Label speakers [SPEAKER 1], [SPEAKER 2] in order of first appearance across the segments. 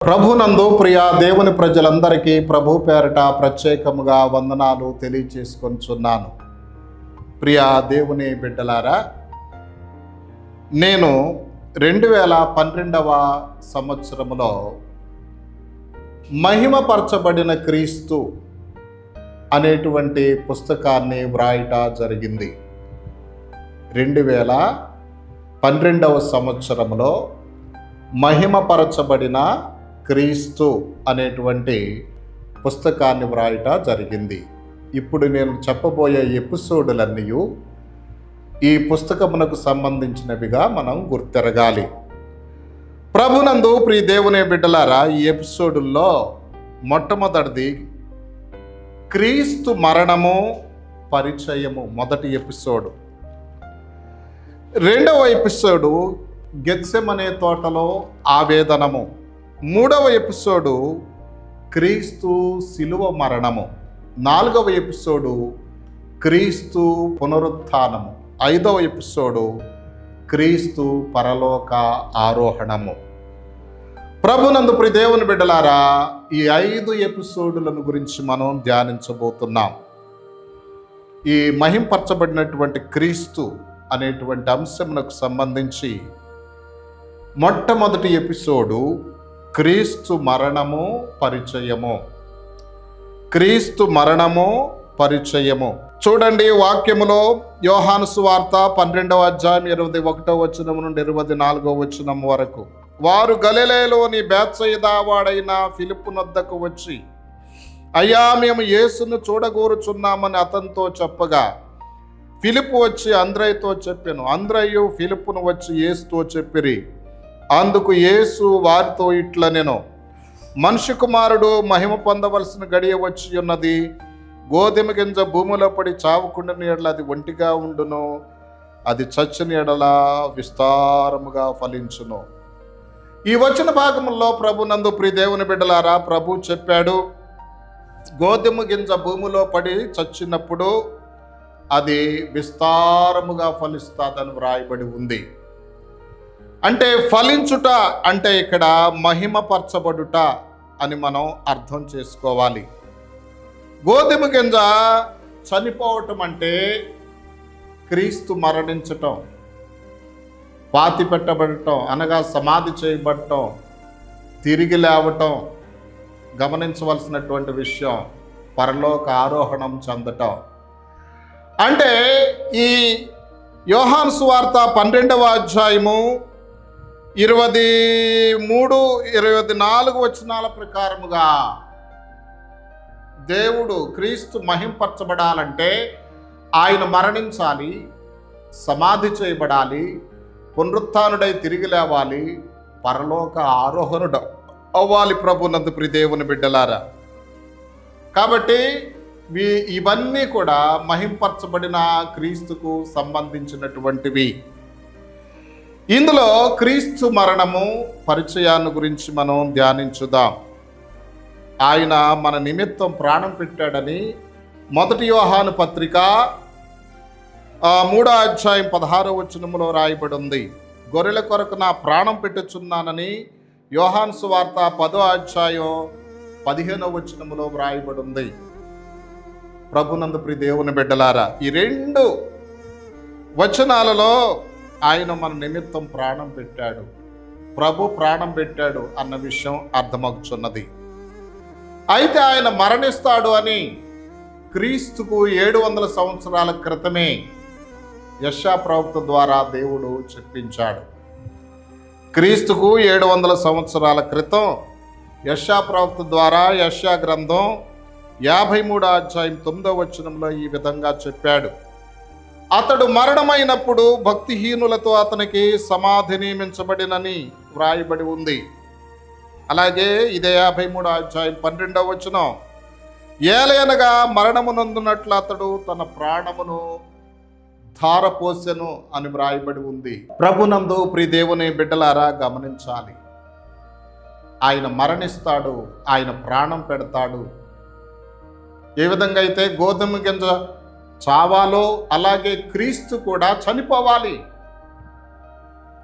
[SPEAKER 1] ప్రభునందు ప్రియ దేవుని ప్రజలందరికీ ప్రభు పేరట ప్రత్యేకముగా వందనాలు తెలియచేసుకొనిచున్నాను. ప్రియ దేవుని బిడ్డలారా, నేను 2012వ సంవత్సరములో మహిమపరచబడిన క్రీస్తు అనేటువంటి పుస్తకాన్ని వ్రాయట జరిగింది. 2012వ సంవత్సరంలో మహిమపరచబడిన క్రీస్తు అనేటువంటి పుస్తకాన్ని వ్రాయట జరిగింది. ఇప్పుడు నేను చెప్పబోయే ఎపిసోడులన్నీ ఈ పుస్తకమునకు సంబంధించినవిగా మనం గుర్తెరగాలి. ప్రభునందు ప్రియ దేవుని బిడ్డలారా, ఈ ఎపిసోడుల్లో మొట్టమొదటిది క్రీస్తు మరణము పరిచయము, మొదటి ఎపిసోడు. రెండవ ఎపిసోడు గెత్సెమనే తోటలో ఆవేదనము. మూడవ ఎపిసోడు క్రీస్తు శిలువ మరణము. నాలుగవ ఎపిసోడు క్రీస్తు పునరుత్థానము. ఐదవ ఎపిసోడు క్రీస్తు పరలోక ఆరోహణము. ప్రభునందు ప్రియ దేవుని బిడ్డలారా, ఈ 5 ఎపిసోడులను గురించి మనం ధ్యానించబోతున్నాం. ఈ మహింపరచబడినటువంటి క్రీస్తు అనేటువంటి అంశమునకు సంబంధించి మొట్టమొదటి ఎపిసోడు క్రీస్తు మరణము పరిచయము. క్రీస్తు మరణము పరిచయము. చూడండి, వాక్యములో యోహాను సువార్త 12వ అధ్యాయం 21వ వచనం నుండి 24వ వచనం వరకు. వారు గలిలయలోని బేత్సయిదా వాడైన ఫిలిప్పు నొద్దకు వచ్చి, అయ్యా, మేము యేసును చూడగోరుచున్నామని అతనితో చెప్పగా, ఫిలిప్పు వచ్చి అంద్రయ్యతో చెప్పాను. అంద్రయ్యు ఫిలిప్పును వచ్చి యేసుతో చెప్పిరి. అందుకు యేసు వారితో ఇట్లా, నేను మనుష్య కుమారుడు మహిమ పొందవలసిన గడియ వచ్చి ఉన్నది. గోధుమ గింజ భూమిలో పడి చావకుండిన ఎడల అది ఒంటిగా ఉండును, అది చచ్చిన ఎడల విస్తారముగా ఫలించును. ఈ వచన భాగంలో ప్రభునందు ప్రియ దేవుని బిడ్డలారా, ప్రభు చెప్పాడు, గోధుమ గింజ భూమిలో పడి చచ్చినప్పుడు అది విస్తారముగా ఫలిస్తాదని వ్రాయబడి ఉంది. అంటే ఫలించుట అంటే ఇక్కడ మహిమపరచబడుట అని మనం అర్థం చేసుకోవాలి. గోధుమ గింజ చనిపోవటం అంటే క్రీస్తు మరణించటం, పాతి పెట్టబడటం, అనగా సమాధి చేయబడటం, తిరిగి లేవటం. గమనించవలసినటువంటి విషయం, పరలోక ఆరోహణం చెందటం. అంటే ఈ యోహాను సువార్త 12వ అధ్యాయము 23, 24 వచనాల ప్రకారముగా దేవుడు క్రీస్తు మహింపరచబడాలంటే ఆయన మరణించాలి, సమాధి చేయబడాలి, పునరుత్థానుడై తిరిగి లేవాలి, పరలోక ఆరోహణుడు అవ్వాలి. ప్రభునందు ప్రియ దేవుని బిడ్డలారా, కాబట్టి ఇవన్నీ కూడా మహింపరచబడిన క్రీస్తుకు సంబంధించినటువంటివి. ఇందులో క్రీస్తు మరణము పరిచయాన్ని గురించి మనం ధ్యానించుదాం. ఆయన మన నిమిత్తం ప్రాణం పెట్టాడని మొదటి యోహాను పత్రిక 3వ అధ్యాయం 16వ వచనములో రాయబడి ఉంది. గొర్రెల కొరకు నా ప్రాణం పెట్టుచున్నానని యోహాను సువార్త 10వ అధ్యాయం 15వ వచనములో వ్రాయబడి ఉంది. ప్రభునందు ప్రియ దేవుని బిడ్డలారా, ఈ 2 వచనాలలో ఆయన మన నిమిత్తం ప్రాణం పెట్టాడు, ప్రభు ప్రాణం పెట్టాడు అన్న విషయం అర్థమవుతున్నది. అయితే ఆయన మరణిస్తాడు అని క్రీస్తుకు 700 సంవత్సరాల క్రితమే యెషయా ప్రవక్త ద్వారా దేవుడు చెప్పించాడు. క్రీస్తుకు 700 సంవత్సరాల క్రితం యెషయా ప్రవక్త ద్వారా యెషయా గ్రంథం 53వ అధ్యాయం 9వ వచనంలో ఈ విధంగా చెప్పాడు, అతడు మరణమైనప్పుడు భక్తిహీనులతో అతనికి సమాధి నియమించబడినని వ్రాయబడి ఉంది. అలాగే ఇదే 53వ అధ్యాయం 12వ వచనం, ఏలయనగా మరణము నందునట్లు అతడు తన ప్రాణమును ధారపోసెను అని వ్రాయబడి ఉంది. ప్రభునందు ప్రియ దేవుని బిడ్డలారా, గమనించాలి, ఆయన మరణిస్తాడు, ఆయన ప్రాణం పెడతాడు. ఏ విధంగా అయితే గోధుమ గింజ చావాలో అలాగే క్రీస్తు కూడా చనిపోవాలి.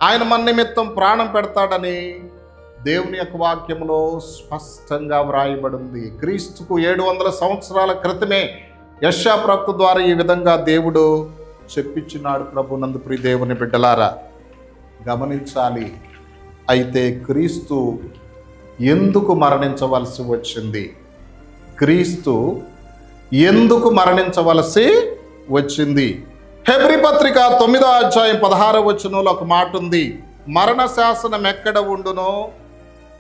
[SPEAKER 1] ఆయన మన నిమిత్తం ప్రాణం పెడతాడని దేవుని యొక్క వాక్యంలో స్పష్టంగా వ్రాయబడింది. క్రీస్తుకు 700 సంవత్సరాల క్రితమే యెషయా ప్రవక్త ద్వారా ఈ విధంగా దేవుడు చెప్పించినాడు. ప్రభునందు ప్రియ దేవుని బిడ్డలారా గమనించాలి. అయితే క్రీస్తు ఎందుకు మరణించవలసి వచ్చింది? క్రీస్తు ఎందుకు మరణించవలసి వచ్చింది? హెబ్రీ పత్రిక 9వ అధ్యాయం 16వ వచనంలో ఒక మాట ఉంది. మరణ శాసనం ఎక్కడ ఉండునో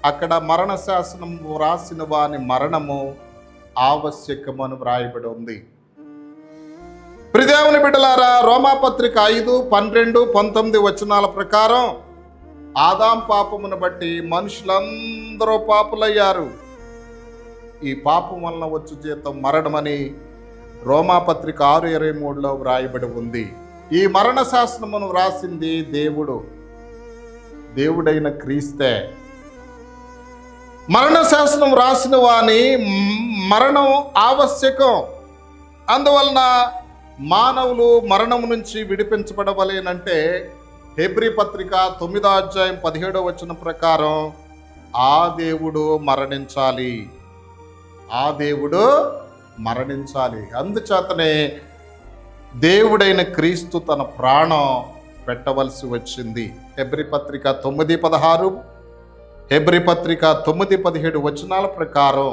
[SPEAKER 1] అక్కడ మరణ శాసనం వ్రాసిన వాని మరణము ఆవశ్యకమని వ్రాయబడి ఉంది. ప్రియదేవుని బిడ్డలారా, రోమాపత్రిక 5, 12, 19 వచనాల ప్రకారం ఆదాం పాపమును బట్టి మనుషులందరూ పాపులయ్యారు. ఈ పాపం వలన వచ్చు జీతం మరణమని రోమాపత్రిక 6:23లో వ్రాయబడి ఉంది. ఈ మరణ శాసనమును వ్రాసింది దేవుడైన క్రీస్తే. మరణ శాసనం రాసిన వాని మరణం ఆవశ్యకం. అందువలన మానవులు మరణం నుంచి విడిపించబడవలేనంటే హెబ్రీ పత్రిక 9వ అధ్యాయం 17వ వచనం ప్రకారం ఆ దేవుడు మరణించాలి. అందుచేతనే దేవుడైన క్రీస్తు తన ప్రాణం పెట్టవలసి వచ్చింది. హెబ్రీ పత్రిక 9:16, హెబ్రీ పత్రిక 9:17 వచనాల ప్రకారం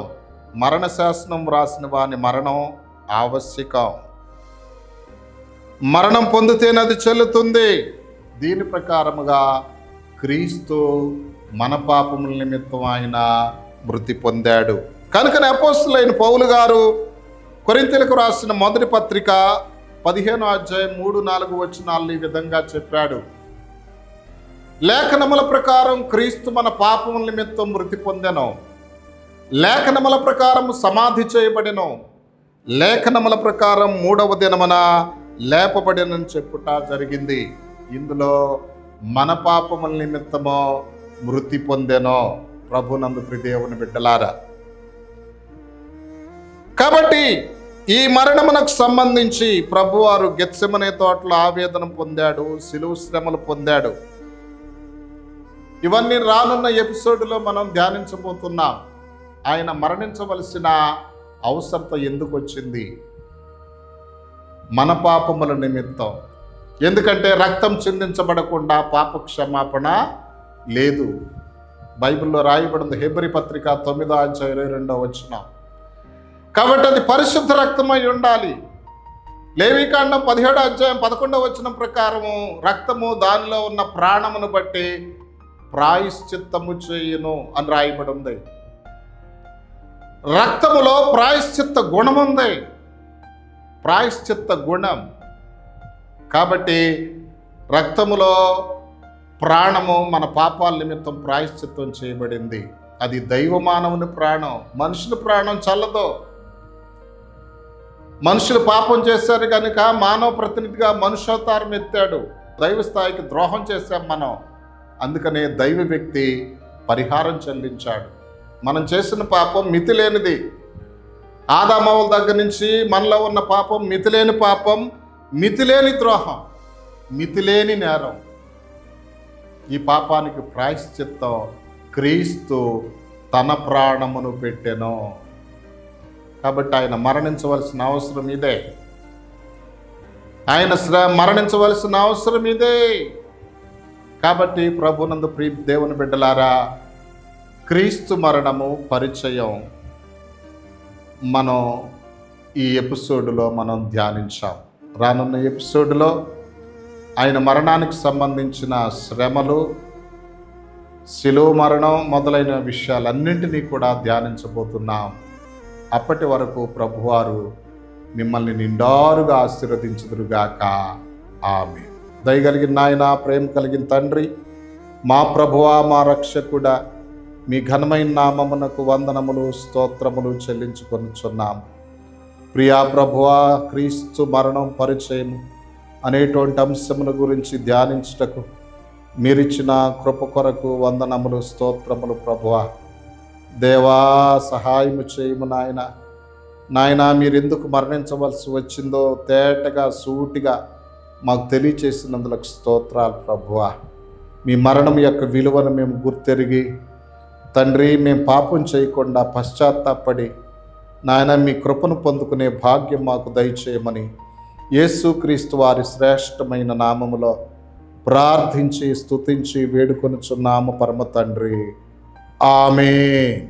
[SPEAKER 1] మరణ శాసనం రాసిన వాని మరణం ఆవశ్యకం. మరణం పొందితేనే అది చెల్లుతుంది. దీని ప్రకారముగా క్రీస్తు మన పాపముల నిమిత్తం ఆయన మృతి పొందాడు. కనుకనే అపోస్తలుడైన పౌలు గారు కొరింథీయులకు రాసిన మొదటి పత్రిక 15వ అధ్యాయం 3-4 వచనాలను ఈ విధంగా చెప్పాడు. లేఖనముల ప్రకారం క్రీస్తు మన పాపముల నిమిత్తం మృతి పొందెను, లేఖనముల ప్రకారం సమాధి చేయబడెను, లేఖనముల ప్రకారం 3వ దినమున లేపబడినని చెప్పుట జరిగింది. ఇందులో మన పాపముల నిమిత్తమో మృతి పొందెనో. ప్రభునందు ప్రియ దేవుని బిడ్డలారా, కాబట్టి ఈ మరణమునకు సంబంధించి ప్రభువారు గెత్సెమనే తోటలో ఆవేదన పొందాడు, శిలువ శ్రమలు పొందాడు. ఇవన్నీ రానున్న ఎపిసోడ్లో మనం ధ్యానించబోతున్నాం. ఆయన మరణించవలసిన అవసరత ఎందుకు వచ్చింది? మన పాపముల నిమిత్తం. ఎందుకంటే రక్తం చిందించబడకుండా పాప క్షమాపణ లేదు. బైబిల్లో రాయబడింది హెబ్రీ పత్రిక 9వ అధ్యాయం 22వ వచనం. కాబట్టి అది పరిశుద్ధ రక్తమై ఉండాలి. లేవీకాండం 17వ అధ్యాయం 11వ వచనం ప్రకారము రక్తము దానిలో ఉన్న ప్రాణమును బట్టి ప్రాయశ్చిత్తము చేయును అని రాయబడి ఉంది. రక్తములో ప్రాయశ్చిత్త గుణం ఉంది, ప్రాయశ్చిత్త గుణం. కాబట్టి రక్తములో ప్రాణము మన పాపాల నిమిత్తం ప్రాయశ్చిత్తం చేయబడింది. అది దైవ మానవుని ప్రాణం. మనుషుల ప్రాణం చల్లదు. మనుషులు పాపం చేశారు కనుక మానవ ప్రతినిధిగా మనుష్యావతారం ఎత్తాడు. దైవ స్థాయికి ద్రోహం చేశాం మనం. అందుకనే దైవ వ్యక్తి పరిహారం చెల్లించాడు. మనం చేసిన పాపం మితిలేనిది. ఆదామవుల దగ్గర నుంచి మనలో ఉన్న పాపం మితిలేని పాపం, మితిలేని ద్రోహం, మితిలేని నేరం. ఈ పాపానికి ప్రాయశ్చిత్తం క్రీస్తు తన ప్రాణమును పెట్టెను. కాబట్టి ఆయన మరణించవలసిన అవసరం ఇదే. మరణించవలసిన అవసరం ఇదే. కాబట్టి ప్రభునందు ప్రియ దేవుని బిడ్డలారా, క్రీస్తు మరణము పరిచయం మనం ఈ ఎపిసోడ్లో మనం ధ్యానించాం. రానున్న ఎపిసోడ్లో ఆయన మరణానికి సంబంధించిన శ్రమలు, శిలువ మరణం మొదలైన విషయాలన్నింటినీ కూడా ధ్యానించబోతున్నాం. అప్పటి వరకు ప్రభువారు మిమ్మల్ని నిండారుగా ఆశీర్వదించుదురుగాక. ఆమేన్. దయగలిగిన నాయన, ప్రేమ కలిగిన తండ్రి, మా ప్రభువా, మా రక్షకుడా, మీ ఘనమైన నామమునకు వందనములు, స్తోత్రములు చెల్లించుకొనుచున్నాము. ప్రియా ప్రభువా, క్రీస్తు మరణం పరిచయం అనేటువంటి అంశముల గురించి ధ్యానించుటకు మీరిచ్చిన కృప కొరకు వందనములు, స్తోత్రములు ప్రభువా. దేవా, సహాయము చేయము నాయన. నాయన, మీరు ఎందుకు మరణించవలసి వచ్చిందో తేటగా సూటిగా మాకు తెలియచేసినందులకు స్తోత్రాలు ప్రభువా. మీ మరణం యొక్క విలువను మేము గుర్తెరిగి తండ్రి, మేము పాపం చేయకుండా పశ్చాత్తాపడి నాయన మీ కృపను పొందుకునే భాగ్యం మాకు దయచేయమని యేసుక్రీస్తు వారి శ్రేష్టమైన నామములో ప్రార్థించి స్తుతించి వేడుకొనుచున్నాము పరమ తండ్రి. ఆమేన్.